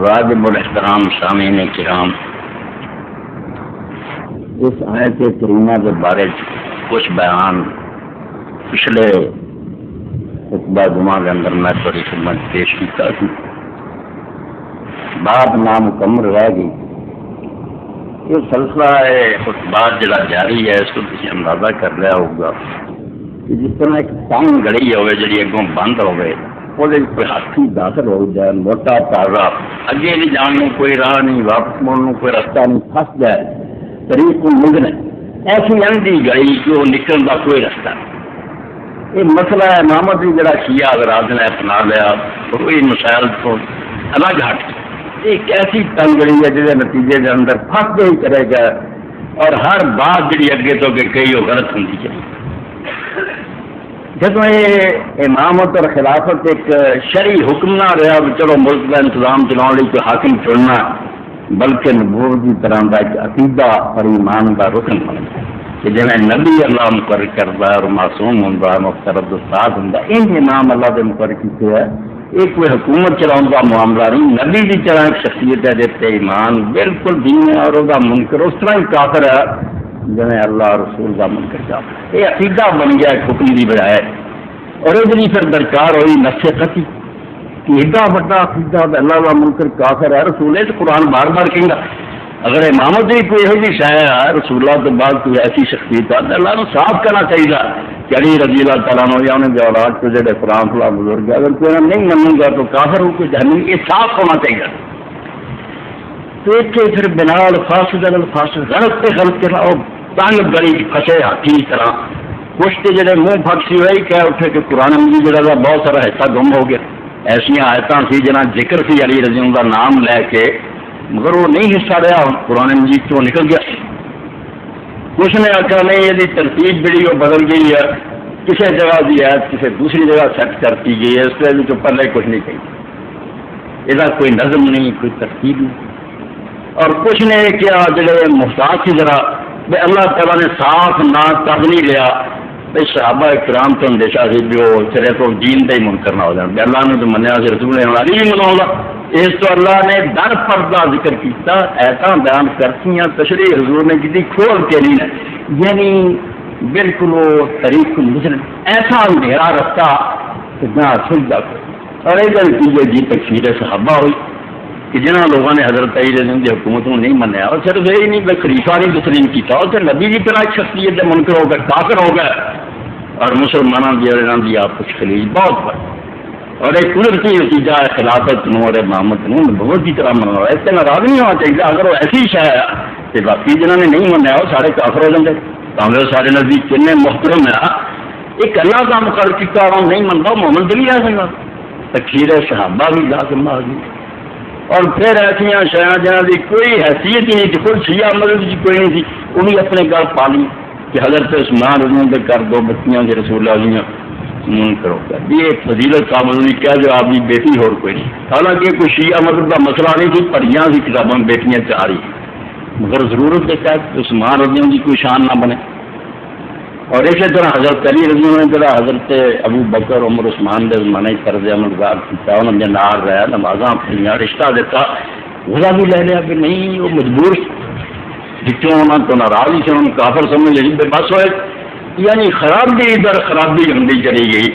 واجب الاحترام سامعین کرام، اس آیت کریمہ کے بارے کچھ بیان پچھلے خطبہ جمعہ کے اندر میں تھوڑی خدمت پیش کیا تھی، بات نامکمل رہ گئی۔ یہ سلسلہ خطبات جڑا جاری ہے اس کو تھی اندازہ کر رہا ہوگا کہ جس طرح ایک تنگ گڑی ہوئے جی اگوں بند ہوئے وہ کوئی ہاتھی داخل ہو جائے، موٹا تازہ اگے بھی جان میں کوئی راہ نہیں، واپس موڑنے کوئی رستہ نہیں، پھنس جائے طریق کو ملنے ایسی اندھی گئی کہ وہ نکلنے کا کوئی رستہ نہیں۔ یہ مسئلہ ہے امامت بھی جڑا کیا حضرات نے اپنا لیا کوئی مسائل تو الگ ہٹ، ایک ایسی تنگ گڑی ہے جس نتیجے کے اندر پھنس ہی کرے گا اور ہر بات جڑی اگے تو کہ کئی وہ غلط ہوتی چلی۔ جب یہ امامت اور خلافت ایک شرعی حکم نہ رہا چلو ملک کا انتظام چلاؤ لی کوئی حاکم چننا، بلکہ نبوت کی طرح کا ایک عقیدہ اور ایمان کا رکن بن گیا کہ جی نبی اللہ مقرر کرتا ہے اور معصوم ہوں مختلف استاد ہوں ان امام اللہ کے مقرر کیتے ہیں۔ یہ کوئی حکومت چلاؤ کا معاملہ نہیں، نبی کی طرح ایک شخصیت ہے جیسے ایمان بالکل دین ہے اور وہ منکر اس طرح ہی کافر ہے جنہیں اللہ رسول کا منکر کا یہ عقیدہ بن گیا ایک حکم کی بجائے، اور یہ پھر درکار ہوئی نفس قطعی کہ ایڈا بڑا عقیدہ اللہ کا منکر کافر ہے رسول ہے تو قرآن بار بار کہیں گا اگر امامت بھی کوئی یہو جی شے ہے رسول اللہ تو بعد کوئی ایسی شخصیت ہے تو اللہ کو صاف کرنا چاہیے کہ علی رضی اللہ تعالیٰ عنہ یا انہیں اولاد کو جڑے فلاں فلاں بزرگ ہے اگر کوئی نہیں منوں گا تو کافر ہو کوئی جہنم، یہ صاف ہونا چاہیے۔ تو اتنے پھر بنا الفاظ الفاظ غلط پہ غلط کے وہ تنگ گلی پھنسے ہاتھی کی طرح کچھ تو جڑے منہ پھکسی ہوئی کہہ اٹھے کہ قرآن مجید جڑا بہت سارا حصہ گم ہو گیا، ایسا آیتاں سی جنہ ذکر سی علی رضی اللہ کا نام لے کے مگر وہ نہیں حصہ رہا قرآن مجید تو نکل گیا۔ کچھ نے آخر نہیں یہ ترتیب جڑی وہ بدل گئی ہے، کسی جگہ کی آیت کسی دوسری جگہ سیٹ کرتی گئی ہے، اس لیے تو پہلے کچھ نہیں کہی، یہ کوئی نظم نہیں کوئی ترتیب نہیں۔ اور کچھ نے کیا جڑے محتاط کی ذرا اللہ تعالیٰ نے صاف نہ کر نہیں لیا بھائی صحابہ کرام تو اندیشہ سی بھی وہ سرے تو دین کا ہی منکر نہ ہو جان، اللہ نے تو منیا سے رسول نے علی بھی مناؤں گا، اس تو اللہ نے در پردہ ذکر کیتا ایسا بیان کرتی ہیں تشریح حضور نے کی کھول کے نہیں، یعنی بالکل وہ طریق مسلم ایسا اندھیرا رستہ نہ سجدہ اور ایک نتیجے جی تکفیر صحابہ ہوئی کہ جنہوں لوگوں نے حضرت علی رضی اللہ کی حکومت کو نہیں منیا اور صرف یہی نہیں کہ خلیفہ نہیں تسلیم کیا اور پھر نبی کی طرح ایک شخصیت منکر ہو گئے کافر ہو گئے اور مسلمانوں کی آپس خلیج بہت بڑی اور ایک قدرتی نتیجہ ہے خلافت اور امامت بہت کی طرح منوا اس سے ناراض نہیں ہونا چاہیے اگر وہ ایسی شے ہے کہ باقی جنہوں نے نہیں منیا وہ سارے کافر ہو جاتے کانگریس سارے نزدیک کتنے محترم ہے ایک اللہ کا مقرر کیا نہیں منتا محمد بھی آ سکتا تکفیر صحابہ بھی لازم آ گئی اور پھر ایسا شاید جہاں کی کوئی حیثیت ہی نہیں تھی کوئی شیعہ مدد کی کوئی نہیں تھی وہ بھی اپنے گھر پالی کہ حضرت عثمان رضی اللہ کر دو بچیاں کے رسول اللہ من کرو کر یہ فضیلت کا مدنی کیا جو آپ کی بیٹی اور کوئی نہیں، حالانکہ کوئی شیعہ مدد کا مسئلہ نہیں تھی پڑھیاں سی کتابوں میں بیٹیاں چاہ رہی مگر ضرورت دیکھا کہ عثمان رضی اللہ کی کوئی شان نہ بنے اور اسی طرح حضرت علی رضی اللہ نے جڑا حضرت ابو بکر عمر عثمان کے زمانے طرز عمل گار کیا انہوں نے نال رہا نمازاں پڑھیاں رشتہ دیتا وجہ بھی لے لیا کہ نہیں وہ مجبور جتوں انہوں تو ناراض ہی سے انہوں کافر سمجھ لی بے بس ہوئے یعنی خرابی ادھر خرابی ہوتی چلی گئی